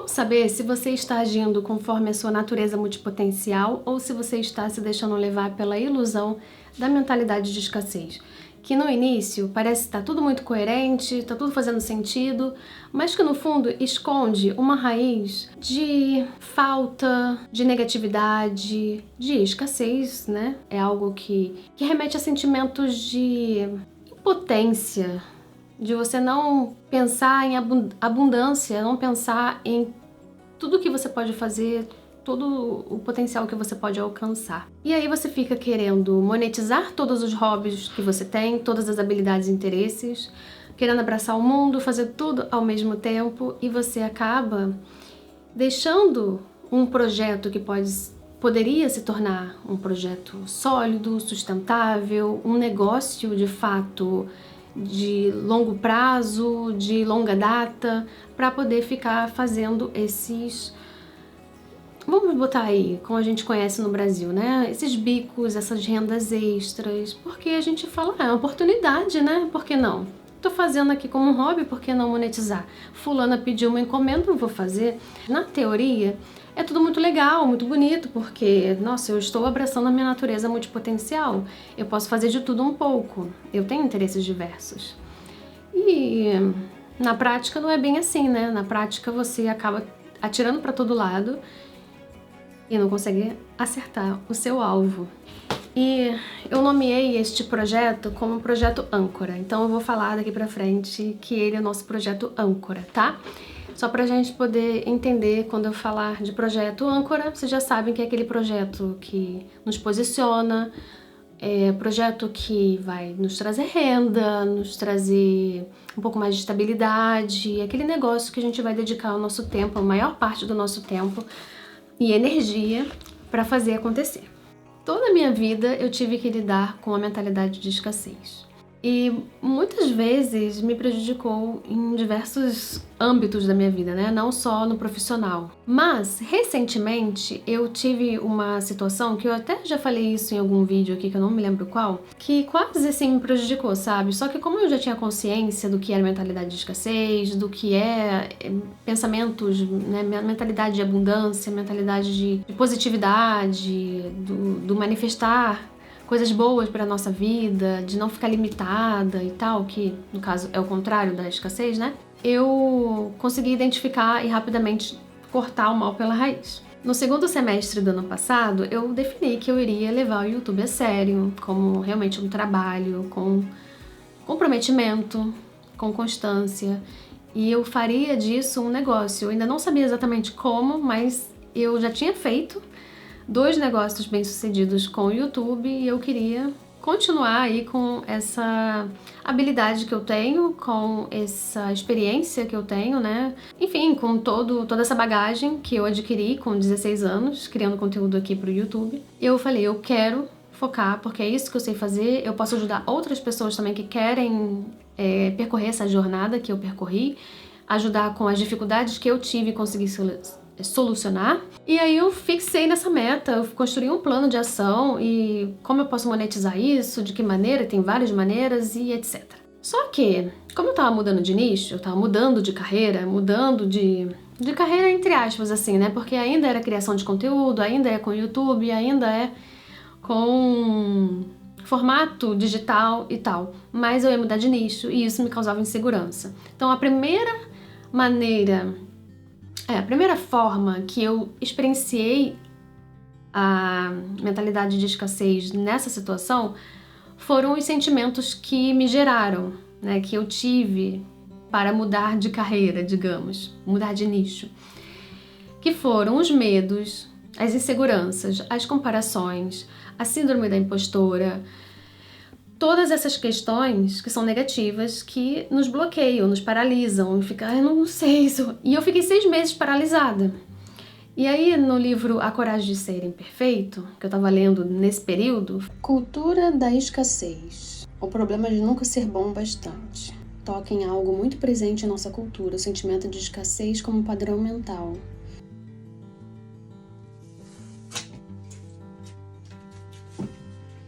Como saber se você está agindo conforme a sua natureza multipotencial ou se você está se deixando levar pela ilusão da mentalidade de escassez? Que no início parece estar tudo muito coerente, está tudo fazendo sentido, mas que no fundo esconde uma raiz de falta, de negatividade, de escassez, né? É algo que remete a sentimentos de impotência, de você não pensar em abundância, não pensar em tudo que você pode fazer, todo o potencial que você pode alcançar. E aí você fica querendo monetizar todos os hobbies que você tem, todas as habilidades e interesses, querendo abraçar o mundo, fazer tudo ao mesmo tempo, e você acaba deixando um projeto que poderia se tornar um projeto sólido, sustentável, um negócio de fato de longo prazo, de longa data, para poder ficar fazendo esses, vamos botar aí, como a gente conhece no Brasil, né? Esses bicos, essas rendas extras, porque a gente fala, é uma oportunidade, né? Por que não? Tô fazendo aqui como um hobby, por que não monetizar? Fulana pediu uma encomenda, eu vou fazer. Na teoria, é tudo muito legal, muito bonito, porque, nossa, eu estou abraçando a minha natureza multipotencial. Eu posso fazer de tudo um pouco. Eu tenho interesses diversos. E na prática não é bem assim, né? Na prática você acaba atirando para todo lado e não consegue acertar o seu alvo. E eu nomeei este projeto como projeto âncora, então eu vou falar daqui pra frente que ele é o nosso projeto âncora, tá? Só pra gente poder entender, quando eu falar de projeto âncora, vocês já sabem que é aquele projeto que nos posiciona, é projeto que vai nos trazer renda, nos trazer um pouco mais de estabilidade, aquele negócio que a gente vai dedicar o nosso tempo, a maior parte do nosso tempo e energia para fazer acontecer. Toda a minha vida eu tive que lidar com a mentalidade de escassez. E muitas vezes me prejudicou em diversos âmbitos da minha vida, né? Não só no profissional. Mas, recentemente, eu tive uma situação que eu até já falei isso em algum vídeo aqui, que eu não me lembro qual, que quase assim me prejudicou, sabe? Só que como eu já tinha consciência do que era mentalidade de escassez, do que é pensamentos, né? Mentalidade de abundância, mentalidade de positividade, do manifestar coisas boas para nossa vida, de não ficar limitada e tal, que no caso é o contrário da escassez, né? Eu consegui identificar e rapidamente cortar o mal pela raiz. No segundo semestre do ano passado, eu defini que eu iria levar o YouTube a sério, como realmente um trabalho, com comprometimento, com constância, e eu faria disso um negócio. Eu ainda não sabia exatamente como, mas eu já tinha feito 2 negócios bem-sucedidos com o YouTube e eu queria continuar aí com essa habilidade que eu tenho, com essa experiência que eu tenho, né? Enfim, com toda essa bagagem que eu adquiri com 16 anos, criando conteúdo aqui pro YouTube. Eu falei, eu quero focar, porque é isso que eu sei fazer, eu posso ajudar outras pessoas também que querem percorrer essa jornada que eu percorri, ajudar com as dificuldades que eu tive e conseguir solucionar. E aí eu fixei nessa meta, eu construí um plano de ação e como eu posso monetizar isso, de que maneira, tem várias maneiras e etc. Só que, como eu tava mudando de nicho, eu tava mudando de carreira, mudando de carreira entre aspas, assim, né? Porque ainda era criação de conteúdo, ainda é com YouTube, ainda é com formato digital e tal. Mas eu ia mudar de nicho e isso me causava insegurança. Então a primeira forma que eu experienciei a mentalidade de escassez nessa situação foram os sentimentos que me geraram, né, que eu tive para mudar de carreira, digamos, mudar de nicho, que foram os medos, as inseguranças, as comparações, a síndrome da impostora, todas essas questões que são negativas, que nos bloqueiam, nos paralisam, e fica, eu não sei isso. E eu fiquei 6 meses paralisada. E aí, no livro A Coragem de Ser Imperfeito, que eu tava lendo nesse período, Cultura da Escassez, o problema de nunca ser bom bastante. Toca em algo muito presente em nossa cultura, o sentimento de escassez como padrão mental.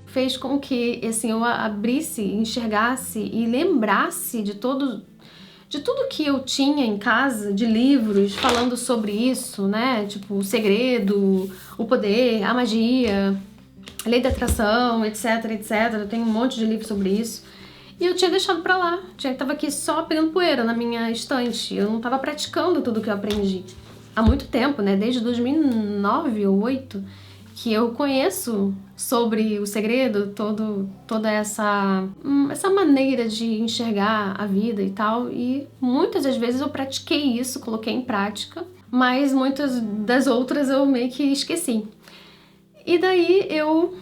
Fez com que assim, eu abrisse, enxergasse e lembrasse de de tudo que eu tinha em casa, de livros falando sobre isso, né? Tipo, o segredo, o poder, a magia, a lei da atração, etc, etc. Eu tenho um monte de livros sobre isso. E eu tinha deixado pra lá. Tava aqui só pegando poeira na minha estante. Eu não tava praticando tudo que eu aprendi. Há muito tempo, né? Desde 2009 ou 2008, que eu conheço sobre o segredo, toda essa maneira de enxergar a vida e tal. E muitas das vezes eu pratiquei isso, coloquei em prática, mas muitas das outras eu meio que esqueci. E daí eu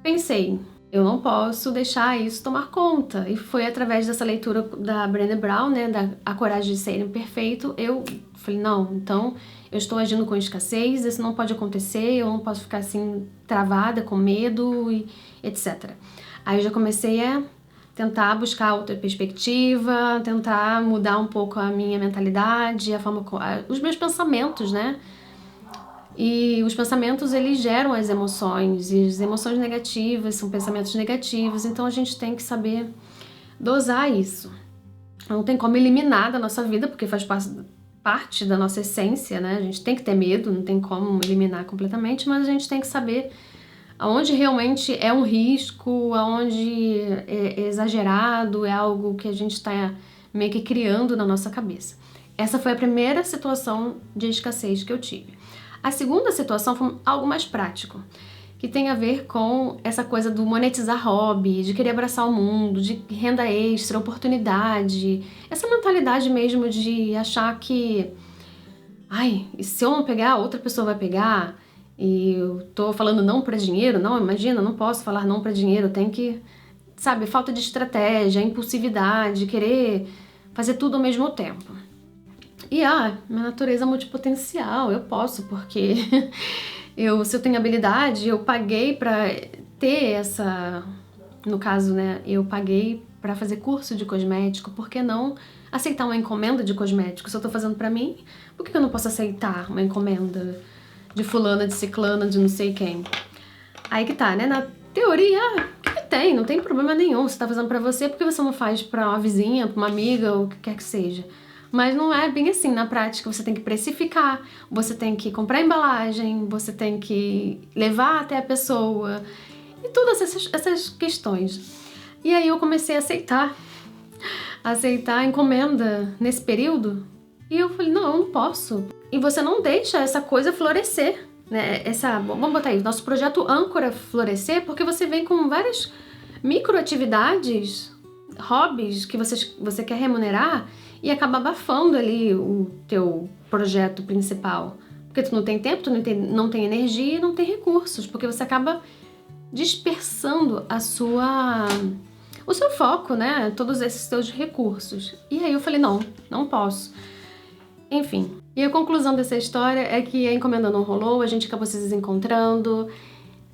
pensei, eu não posso deixar isso tomar conta. E foi através dessa leitura da Brené Brown, né, da A Coragem de Ser Imperfeito, eu falei, não, então eu estou agindo com escassez, isso não pode acontecer, eu não posso ficar assim travada, com medo e etc. Aí eu já comecei a tentar buscar outra perspectiva, tentar mudar um pouco a minha mentalidade, os meus pensamentos, né? E os pensamentos, eles geram as emoções, e as emoções negativas são pensamentos negativos, então a gente tem que saber dosar isso. Não tem como eliminar da nossa vida, porque faz parte da nossa essência, né? A gente tem que ter medo, não tem como eliminar completamente, mas a gente tem que saber aonde realmente é um risco, aonde é exagerado, é algo que a gente está meio que criando na nossa cabeça. Essa foi a primeira situação de escassez que eu tive. A segunda situação foi algo mais prático, que tem a ver com essa coisa do monetizar hobby, de querer abraçar o mundo, de renda extra, oportunidade, essa mentalidade mesmo de achar que, ai, se eu não pegar, outra pessoa vai pegar, e eu tô falando não para dinheiro, não, imagina, não posso falar não para dinheiro, tem que, sabe, falta de estratégia, impulsividade, querer fazer tudo ao mesmo tempo. E minha natureza multipotencial, eu posso, porque se eu tenho habilidade, eu paguei pra ter essa... No caso, né, eu paguei pra fazer curso de cosmético, por que não aceitar uma encomenda de cosmético? Se eu tô fazendo pra mim, por que eu não posso aceitar uma encomenda de fulana, de ciclana, de não sei quem? Aí que tá, né, na teoria, o que tem? Não tem problema nenhum, você tá fazendo pra você, por que você não faz pra uma vizinha, pra uma amiga, ou o que quer que seja? Mas não é bem assim, na prática você tem que precificar, você tem que comprar embalagem, você tem que levar até a pessoa e todas essas questões. E aí eu comecei a aceitar a encomenda nesse período e eu falei, não, eu não posso. E você não deixa essa coisa florescer, né? Vamos botar aí, nosso projeto âncora florescer, porque você vem com várias microatividades, hobbies que você quer remunerar, e acaba abafando ali o teu projeto principal. Porque tu não tem tempo, tu não tem energia e não tem recursos, porque você acaba dispersando o seu foco, né? Todos esses teus recursos. E aí eu falei, não posso. Enfim, e a conclusão dessa história é que a encomenda não rolou, a gente acabou se desencontrando,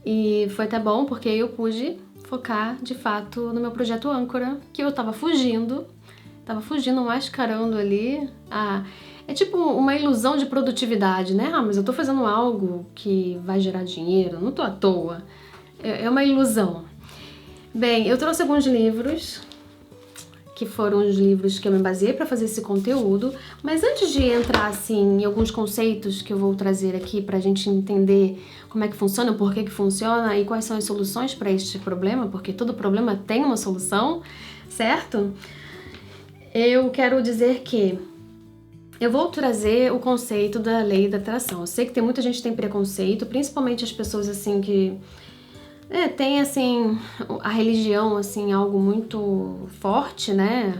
e foi até bom, porque eu pude focar, de fato, no meu projeto âncora, que eu tava fugindo, mascarando ali. É tipo uma ilusão de produtividade, né? Mas eu tô fazendo algo que vai gerar dinheiro, não tô à toa. É uma ilusão. Bem, eu trouxe alguns livros, que foram os livros que eu me baseei para fazer esse conteúdo, mas antes de entrar assim em alguns conceitos que eu vou trazer aqui pra gente entender como é que funciona, por que funciona e quais são as soluções para este problema, porque todo problema tem uma solução, certo? Eu quero dizer que eu vou trazer o conceito da lei da atração. Eu sei que muita gente tem preconceito, principalmente as pessoas assim que tem assim a religião assim algo muito forte, né?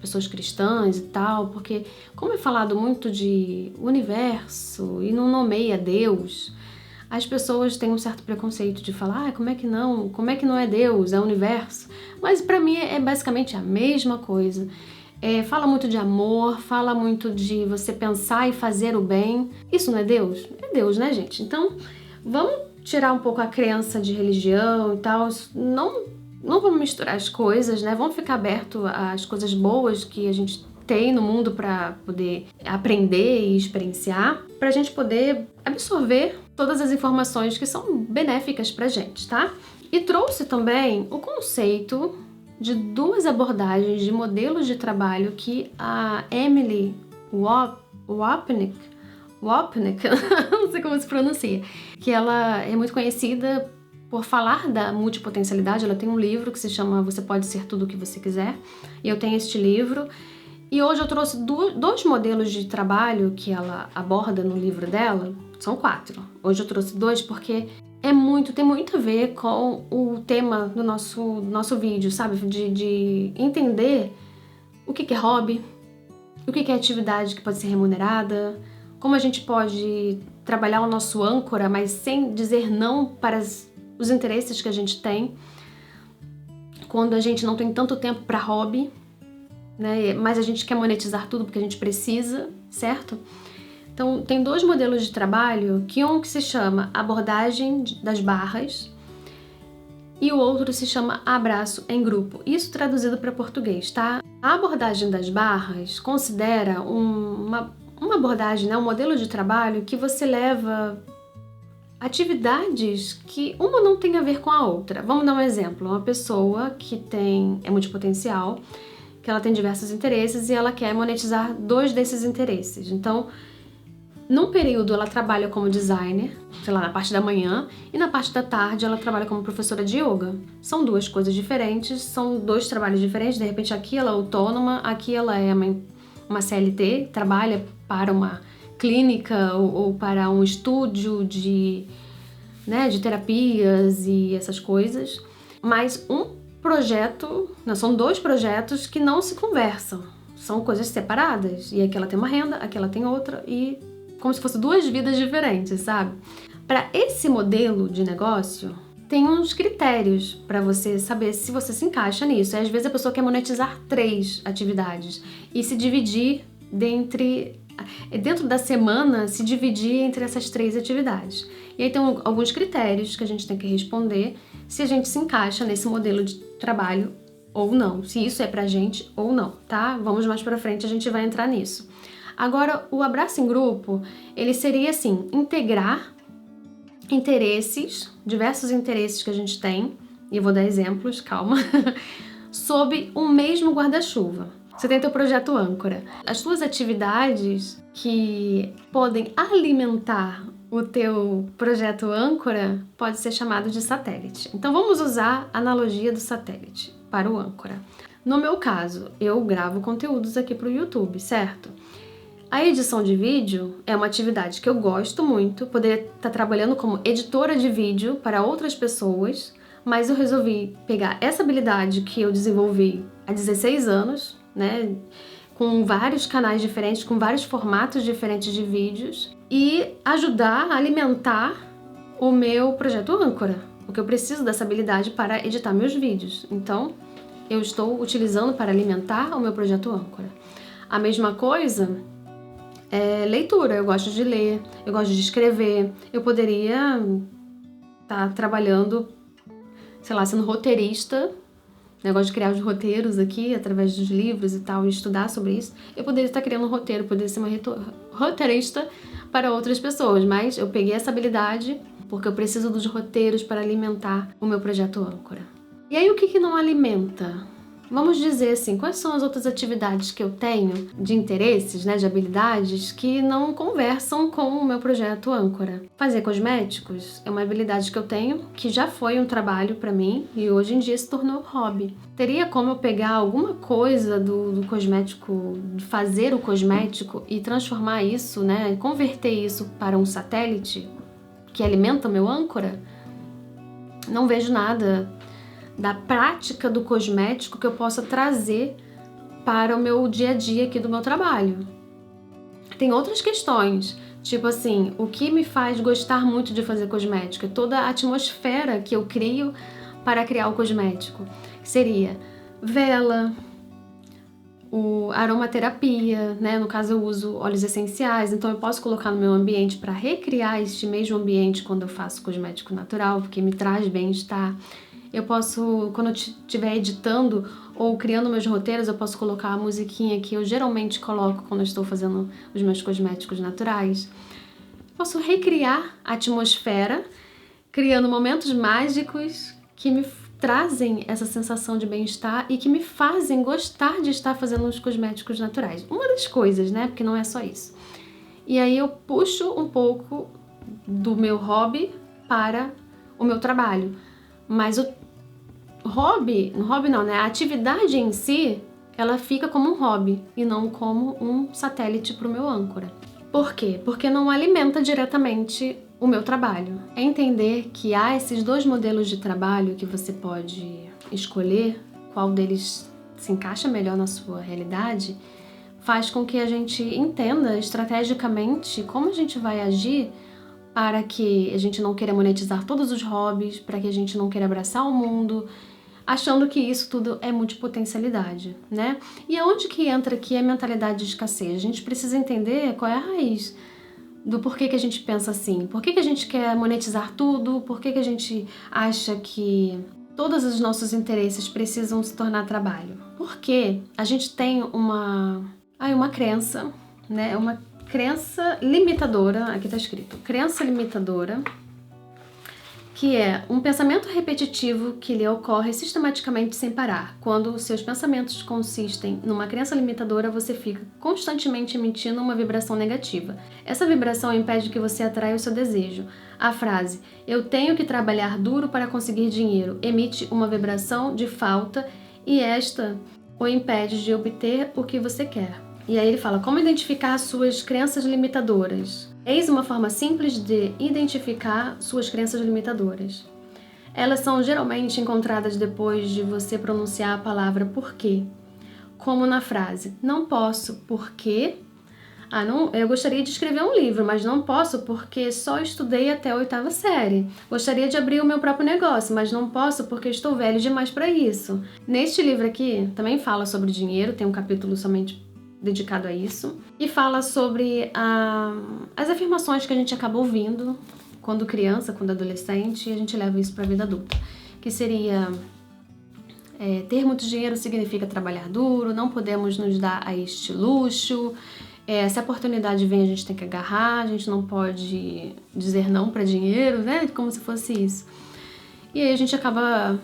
Pessoas cristãs e tal, porque como é falado muito de universo e não nomeia Deus, as pessoas têm um certo preconceito de falar, como é que não é Deus, é o universo? Mas pra mim é basicamente a mesma coisa. Fala muito de amor, fala muito de você pensar e fazer o bem. Isso não é Deus? É Deus, né, gente? Então, vamos tirar um pouco a crença de religião e tal. Não vamos misturar as coisas, né? Vamos ficar aberto às coisas boas que a gente tem no mundo para poder aprender e experienciar, pra gente poder absorver todas as informações que são benéficas pra gente, tá? E trouxe também o conceito de duas abordagens de modelos de trabalho que a Emily Wapnick, não sei como se pronuncia, que ela é muito conhecida por falar da multipotencialidade. Ela tem um livro que se chama Você Pode Ser Tudo o que Você Quiser, e eu tenho este livro. E hoje eu trouxe dois modelos de trabalho que ela aborda no livro dela. São 4. Hoje eu trouxe 2 porque tem muito a ver com o tema do nosso vídeo, sabe? De entender o que é hobby, o que é atividade que pode ser remunerada, como a gente pode trabalhar o nosso âncora, mas sem dizer não para os interesses que a gente tem, quando a gente não tem tanto tempo para hobby, né? Mas a gente quer monetizar tudo porque a gente precisa, certo? Então, tem 2 modelos de trabalho, um que se chama abordagem das barras e o outro se chama abraço em grupo. Isso traduzido para português, tá? A abordagem das barras considera uma abordagem, né, um modelo de trabalho que você leva atividades que uma não tem a ver com a outra. Vamos dar um exemplo. Uma pessoa que é multipotencial, que ela tem diversos interesses e ela quer monetizar 2 desses interesses. Então, num período ela trabalha como designer, sei lá, na parte da manhã, e na parte da tarde ela trabalha como professora de yoga. São 2 coisas diferentes, são 2 trabalhos diferentes. De repente aqui ela é autônoma, aqui ela é uma CLT, trabalha para uma clínica ou para um estúdio de terapias e essas coisas. Mas são 2 projetos que não se conversam, são coisas separadas. E aqui ela tem uma renda, aqui ela tem outra, e como se fossem 2 vidas diferentes, sabe? Para esse modelo de negócio, tem uns critérios para você saber se você se encaixa nisso. E às vezes a pessoa quer monetizar 3 atividades e se dividir dentro da semana, se dividir entre essas 3 atividades. E aí tem alguns critérios que a gente tem que responder se a gente se encaixa nesse modelo de trabalho ou não, se isso é pra gente ou não, tá? Vamos mais pra frente, a gente vai entrar nisso. Agora, o abraço em grupo, ele seria assim, integrar diversos interesses que a gente tem, e eu vou dar exemplos, calma, sob um mesmo guarda-chuva. Você tem teu projeto âncora. As tuas atividades que podem alimentar o teu projeto âncora pode ser chamado de satélite. Então vamos usar a analogia do satélite para o âncora. No meu caso, eu gravo conteúdos aqui para o YouTube, certo? A edição de vídeo é uma atividade que eu gosto muito, poderia estar trabalhando como editora de vídeo para outras pessoas, mas eu resolvi pegar essa habilidade que eu desenvolvi há 16 anos, né, com vários canais diferentes, com vários formatos diferentes de vídeos, e ajudar a alimentar o meu projeto âncora, porque eu preciso dessa habilidade para editar meus vídeos. Então, eu estou utilizando para alimentar o meu projeto âncora. A mesma coisa é leitura. Eu gosto de ler, eu gosto de escrever. Eu poderia estar trabalhando, sei lá, sendo roteirista. Eu gosto de criar os roteiros aqui, através dos livros e tal, e estudar sobre isso. Eu poderia estar criando um roteiro, poderia ser uma roteirista para outras pessoas, mas eu peguei essa habilidade porque eu preciso dos roteiros para alimentar o meu projeto âncora. E aí, o que não alimenta? Vamos dizer assim, quais são as outras atividades que eu tenho de interesses, né, de habilidades que não conversam com o meu projeto âncora? Fazer cosméticos é uma habilidade que eu tenho, que já foi um trabalho para mim e hoje em dia se tornou hobby. Teria como eu pegar alguma coisa do cosmético, de fazer o cosmético e transformar isso, né, converter isso para um satélite que alimenta o meu âncora? Não vejo nada da prática do cosmético que eu possa trazer para o meu dia a dia aqui do meu trabalho. Tem outras questões, tipo assim, o que me faz gostar muito de fazer cosmético é toda a atmosfera que eu crio para criar o cosmético. Seria vela, a aromaterapia, né? No caso eu uso óleos essenciais, então eu posso colocar no meu ambiente para recriar este mesmo ambiente quando eu faço cosmético natural, porque me traz bem-estar. Eu posso, quando eu estiver editando ou criando meus roteiros, eu posso colocar a musiquinha que eu geralmente coloco quando eu estou fazendo os meus cosméticos naturais. Posso recriar a atmosfera, criando momentos mágicos que me trazem essa sensação de bem-estar e que me fazem gostar de estar fazendo os cosméticos naturais. Uma das coisas, né? Porque não é só isso. E aí eu puxo um pouco do meu hobby para o meu trabalho. Mas o hobby não, né? A atividade em si, ela fica como um hobby e não como um satélite para o meu âncora. Por quê? Porque não alimenta diretamente o meu trabalho. É entender que há esses dois modelos de trabalho que você pode escolher, qual deles se encaixa melhor na sua realidade, faz com que a gente entenda estrategicamente como a gente vai agir para que a gente não queira monetizar todos os hobbies, para que a gente não queira abraçar o mundo, achando que isso tudo é multipotencialidade, né? E aonde que entra aqui a mentalidade de escassez? A gente precisa entender qual é a raiz do porquê que a gente pensa assim. Por que a gente quer monetizar tudo? Por que a gente acha que todos os nossos interesses precisam se tornar trabalho? Porque a gente tem uma crença, né? Uma crença limitadora, aqui tá escrito, crença limitadora, que é um pensamento repetitivo que lhe ocorre sistematicamente sem parar. Quando os seus pensamentos consistem numa crença limitadora, você fica constantemente emitindo uma vibração negativa. Essa vibração impede que você atraia o seu desejo. A frase "eu tenho que trabalhar duro para conseguir dinheiro" emite uma vibração de falta e esta o impede de obter o que você quer. E aí ele fala, como identificar suas crenças limitadoras? Eis uma forma simples de identificar suas crenças limitadoras. Elas são geralmente encontradas depois de você pronunciar a palavra porquê, como na frase, não posso porque... eu gostaria de escrever um livro, mas não posso porque só estudei até a 8ª série. Gostaria de abrir o meu próprio negócio, mas não posso porque estou velho demais para isso. Neste livro aqui, também fala sobre dinheiro, tem um capítulo somente dedicado a isso, e fala sobre as afirmações que a gente acaba ouvindo quando criança, quando adolescente, e a gente leva isso para a vida adulta, que seria ter muito dinheiro significa trabalhar duro, não podemos nos dar a este luxo, se a oportunidade vem a gente tem que agarrar, a gente não pode dizer não para dinheiro, né, como se fosse isso. E aí a gente acaba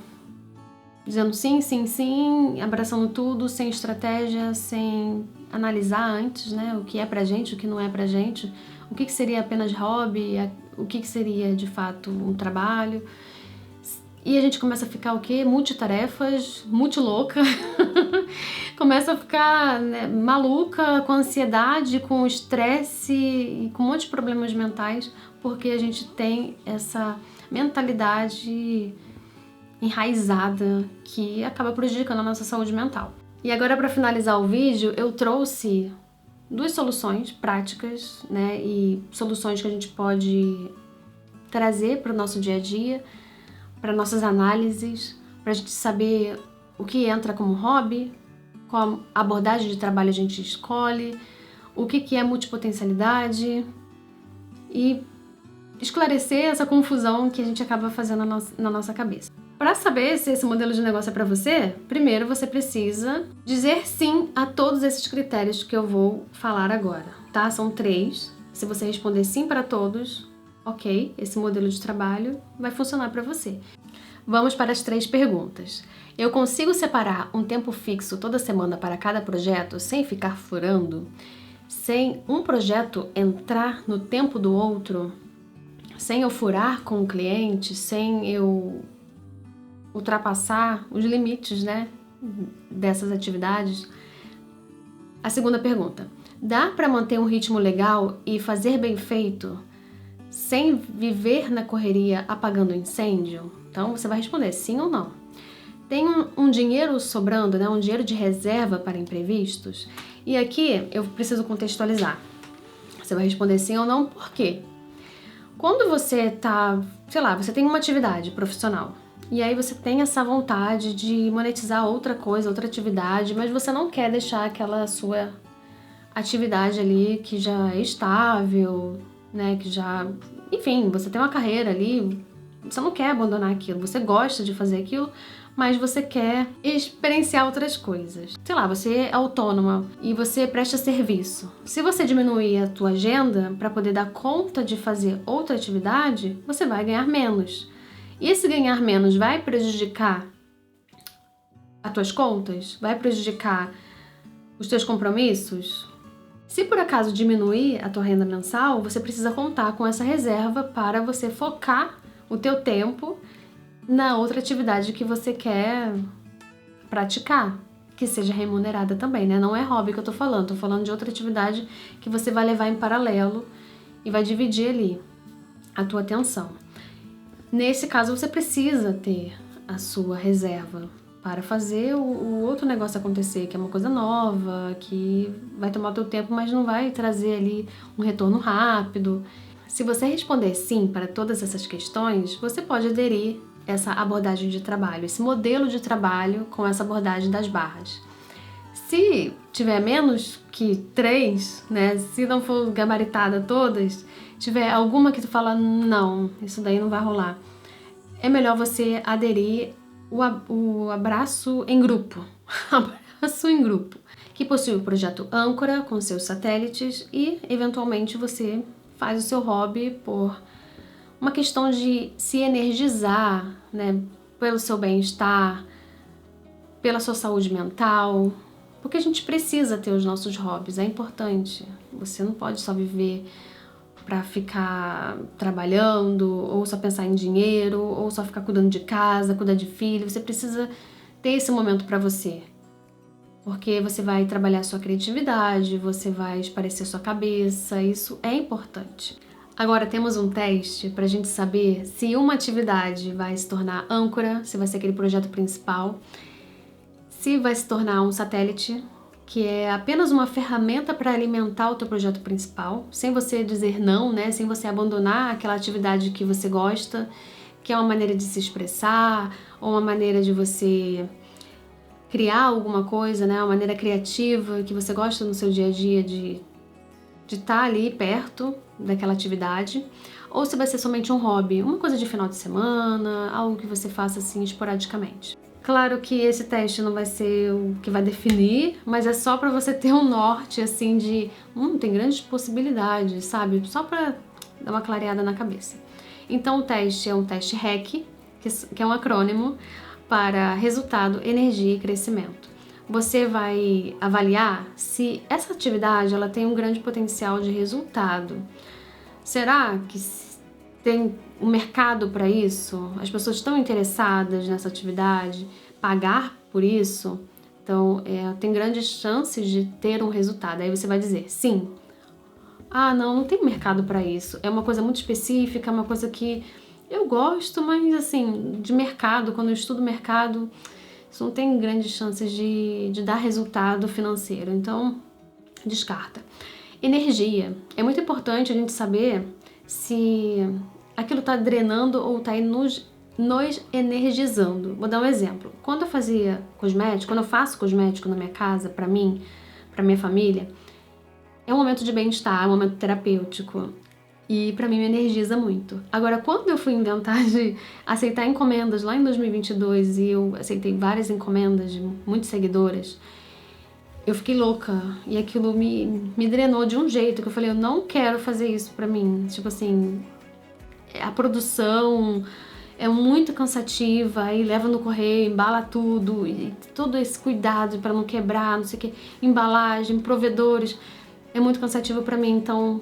dizendo sim, sim, sim, abraçando tudo, sem estratégia, sem analisar antes, né, o que é pra gente, o que não é pra gente, o que seria apenas hobby, o que seria de fato um trabalho. E a gente começa a ficar o quê? Multitarefas, multilouca, começa a ficar, né, maluca, com ansiedade, com estresse e com um monte de problemas mentais, porque a gente tem essa mentalidade enraizada que acaba prejudicando a nossa saúde mental. E agora, para finalizar o vídeo, eu trouxe 2 soluções práticas, né, e soluções que a gente pode trazer para o nosso dia a dia, para nossas análises, para a gente saber o que entra como hobby, qual abordagem de trabalho a gente escolhe, o que é multipotencialidade e esclarecer essa confusão que a gente acaba fazendo na nossa cabeça. Para saber se esse modelo de negócio é para você, primeiro você precisa dizer sim a todos esses critérios que eu vou falar agora, tá? São 3. Se você responder sim para todos, ok, esse modelo de trabalho vai funcionar para você. Vamos para as 3 perguntas. Eu consigo separar um tempo fixo toda semana para cada projeto sem ficar furando? Sem um projeto entrar no tempo do outro? Sem eu furar com o cliente? Sem eu ultrapassar os limites, né, dessas atividades? A segunda pergunta. Dá para manter um ritmo legal e fazer bem feito sem viver na correria apagando incêndio? Então você vai responder sim ou não. Tem um dinheiro sobrando, né, um dinheiro de reserva para imprevistos? E aqui eu preciso contextualizar. Você vai responder sim ou não, por quê? Quando você tá, sei lá, você tem uma atividade profissional e aí você tem essa vontade de monetizar outra coisa, outra atividade, mas você não quer deixar aquela sua atividade ali que já é estável, né, que já... Enfim, você tem uma carreira ali, você não quer abandonar aquilo, você gosta de fazer aquilo, mas você quer experienciar outras coisas. Sei lá, você é autônoma e você presta serviço. Se você diminuir a tua agenda para poder dar conta de fazer outra atividade, você vai ganhar menos. E esse ganhar menos vai prejudicar as tuas contas? Vai prejudicar os teus compromissos? Se por acaso diminuir a tua renda mensal, você precisa contar com essa reserva para você focar o teu tempo na outra atividade que você quer praticar, que seja remunerada também, né? Não é hobby que eu tô falando de outra atividade que você vai levar em paralelo e vai dividir ali a tua atenção. Nesse caso, você precisa ter a sua reserva para fazer o outro negócio acontecer, que é uma coisa nova, que vai tomar o teu tempo, mas não vai trazer ali um retorno rápido. Se você responder sim para todas essas questões, você pode aderir a essa abordagem de trabalho, esse modelo de trabalho com essa abordagem das barras. Se tiver menos que 3, né, se não for gabaritada todas, tiver alguma que tu fala, não, isso daí não vai rolar, é melhor você aderir o abraço em grupo, abraço em grupo, que possui o projeto Âncora com seus satélites e, eventualmente, você faz o seu hobby por uma questão de se energizar, né, pelo seu bem-estar, pela sua saúde mental, porque a gente precisa ter os nossos hobbies, é importante. Você não pode só viver para ficar trabalhando, ou só pensar em dinheiro, ou só ficar cuidando de casa, cuidar de filho. Você precisa ter esse momento para você, porque você vai trabalhar sua criatividade, você vai espairecer sua cabeça, isso é importante. Agora temos um teste para a gente saber se uma atividade vai se tornar âncora, se vai ser aquele projeto principal, se vai se tornar um satélite, que é apenas uma ferramenta para alimentar o teu projeto principal, sem você dizer não, né? Sem você abandonar aquela atividade que você gosta, que é uma maneira de se expressar, ou uma maneira de você criar alguma coisa, né? Uma maneira criativa que você gosta no seu dia a dia de estar ali perto daquela atividade, ou se vai ser somente um hobby, uma coisa de final de semana, algo que você faça assim esporadicamente. Claro que esse teste não vai ser o que vai definir, mas é só para você ter um norte, assim, de tem grandes possibilidades, sabe? Só para dar uma clareada na cabeça. Então, o teste é um teste REC, que é um acrônimo para resultado, energia e crescimento. Você vai avaliar se essa atividade ela tem um grande potencial de resultado. Será que tem um mercado para isso? As pessoas estão interessadas nessa atividade? Pagar por isso? Então, tem grandes chances de ter um resultado. Aí você vai dizer, sim. Ah, não tem mercado para isso. É uma coisa muito específica, é uma coisa que eu gosto, mas assim, de mercado, quando eu estudo mercado, isso não tem grandes chances de dar resultado financeiro. Então, descarta. Energia. É muito importante a gente saber se aquilo está drenando ou está nos energizando. Vou dar um exemplo. Quando eu faço cosmético na minha casa, para mim, para minha família, é um momento de bem-estar, é um momento terapêutico. E pra mim me energiza muito. Agora, quando eu fui inventar de aceitar encomendas lá em 2022 e eu aceitei várias encomendas de muitas seguidoras, eu fiquei louca e aquilo me drenou de um jeito que eu falei, eu não quero fazer isso pra mim. Tipo assim, a produção é muito cansativa, aí leva no correio, embala tudo, e todo esse cuidado pra não quebrar, não sei o que, embalagem, provedores, é muito cansativo pra mim, então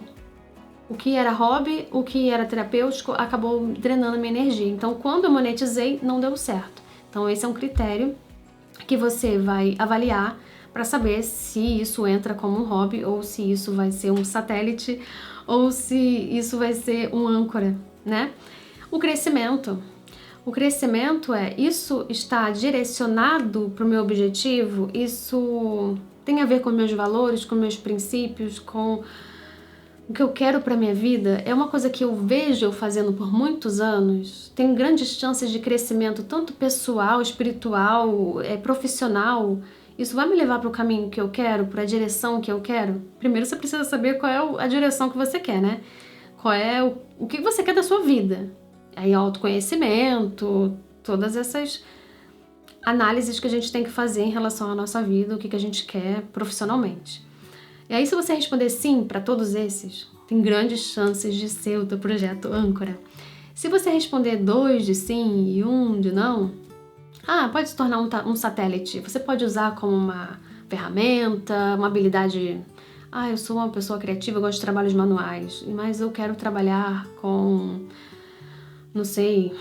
o que era hobby, o que era terapêutico, acabou drenando a minha energia. Então, quando eu monetizei, não deu certo. Então, esse é um critério que você vai avaliar para saber se isso entra como um hobby ou se isso vai ser um satélite ou se isso vai ser um âncora, né? O crescimento isso está direcionado para o meu objetivo, isso tem a ver com meus valores, com meus princípios, com o que eu quero para minha vida, é uma coisa que eu vejo eu fazendo por muitos anos, tem grandes chances de crescimento, tanto pessoal, espiritual, profissional. Isso vai me levar para o caminho que eu quero, para a direção que eu quero? Primeiro você precisa saber qual é a direção que você quer, né? Qual é o que você quer da sua vida. Aí autoconhecimento, todas essas análises que a gente tem que fazer em relação à nossa vida, o que a gente quer profissionalmente. E aí, se você responder sim para todos esses, tem grandes chances de ser o teu projeto âncora. Se você responder 2 de sim e 1 de não, pode se tornar um satélite. Você pode usar como uma ferramenta, uma habilidade. Eu sou uma pessoa criativa, eu gosto de trabalhos manuais, mas eu quero trabalhar com, não sei,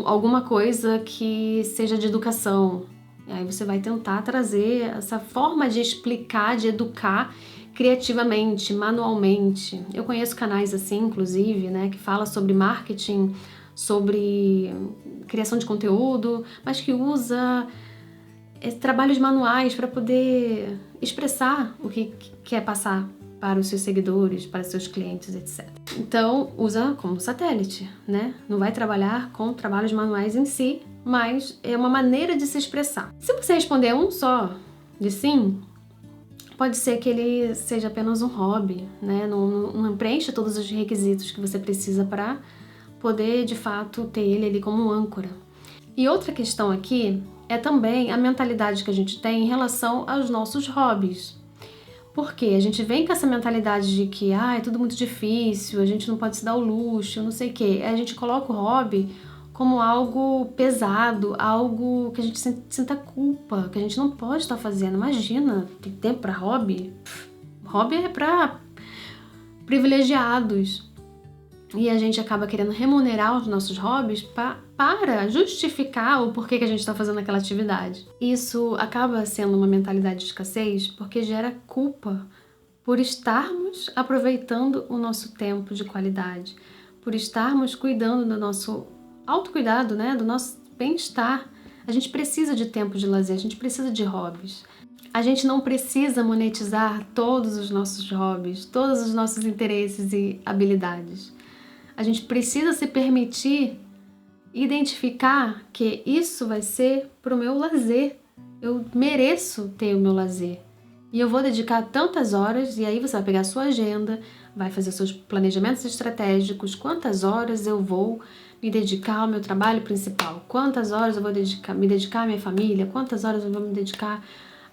alguma coisa que seja de educação. E aí você vai tentar trazer essa forma de explicar, de educar criativamente, manualmente. Eu conheço canais assim, inclusive, né, que fala sobre marketing, sobre criação de conteúdo, mas que usa trabalhos manuais para poder expressar o que quer passar para os seus seguidores, para os seus clientes, etc. Então, usa como satélite, né? Não vai trabalhar com trabalhos manuais em si, mas é uma maneira de se expressar. Se você responder um só de sim, pode ser que ele seja apenas um hobby, né? Não preencha todos os requisitos que você precisa para poder, de fato, ter ele ali como um âncora. E outra questão aqui é também a mentalidade que a gente tem em relação aos nossos hobbies. Porque a gente vem com essa mentalidade de que é tudo muito difícil, a gente não pode se dar o luxo, não sei o quê. A gente coloca o hobby como algo pesado, algo que a gente sinta culpa, que a gente não pode estar fazendo. Imagina, tem tempo para hobby? Hobby é para privilegiados. E a gente acaba querendo remunerar os nossos hobbies para justificar o porquê que a gente está fazendo aquela atividade. Isso acaba sendo uma mentalidade de escassez porque gera culpa por estarmos aproveitando o nosso tempo de qualidade, por estarmos cuidando do nosso autocuidado, né, do nosso bem-estar. A gente precisa de tempo de lazer, a gente precisa de hobbies. A gente não precisa monetizar todos os nossos hobbies, todos os nossos interesses e habilidades. A gente precisa se permitir identificar que isso vai ser para o meu lazer. Eu mereço ter o meu lazer. E eu vou dedicar tantas horas, e aí você vai pegar a sua agenda, vai fazer seus planejamentos estratégicos, quantas horas eu vou me dedicar ao meu trabalho principal, quantas horas eu vou me dedicar à minha família, quantas horas eu vou me dedicar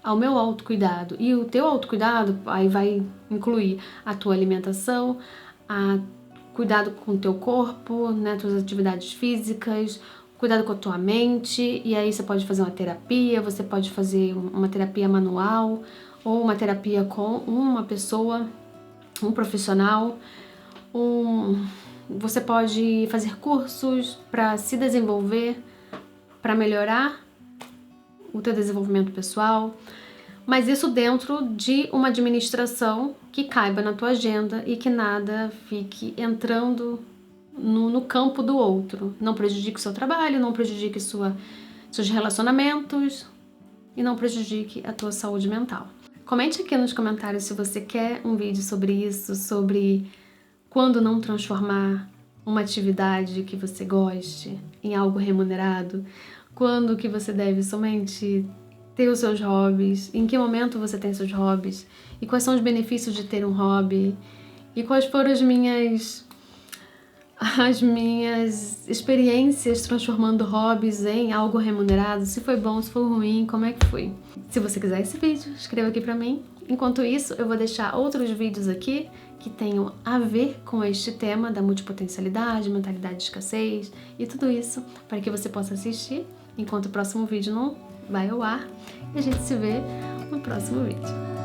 ao meu autocuidado. E o teu autocuidado aí vai incluir a tua alimentação, cuidado com o teu corpo, né, tuas atividades físicas, cuidado com a tua mente, e aí você pode fazer uma terapia, você pode fazer uma terapia manual, ou uma terapia com uma pessoa, um profissional, você pode fazer cursos para se desenvolver, para melhorar o teu desenvolvimento pessoal, mas isso dentro de uma administração que caiba na tua agenda e que nada fique entrando no campo do outro. Não prejudique o seu trabalho, não prejudique seus relacionamentos e não prejudique a tua saúde mental. Comente aqui nos comentários se você quer um vídeo sobre isso, sobre quando não transformar uma atividade que você goste em algo remunerado, quando que você deve somente ter os seus hobbies, em que momento você tem seus hobbies e quais são os benefícios de ter um hobby e quais foram as minhas experiências transformando hobbies em algo remunerado, se foi bom, se foi ruim, como é que foi. Se você quiser esse vídeo, escreva aqui pra mim. Enquanto isso, eu vou deixar outros vídeos aqui que tenham a ver com este tema da multipotencialidade, mentalidade de escassez e tudo isso para que você possa assistir enquanto o próximo vídeo não vai ao ar, e a gente se vê no próximo vídeo.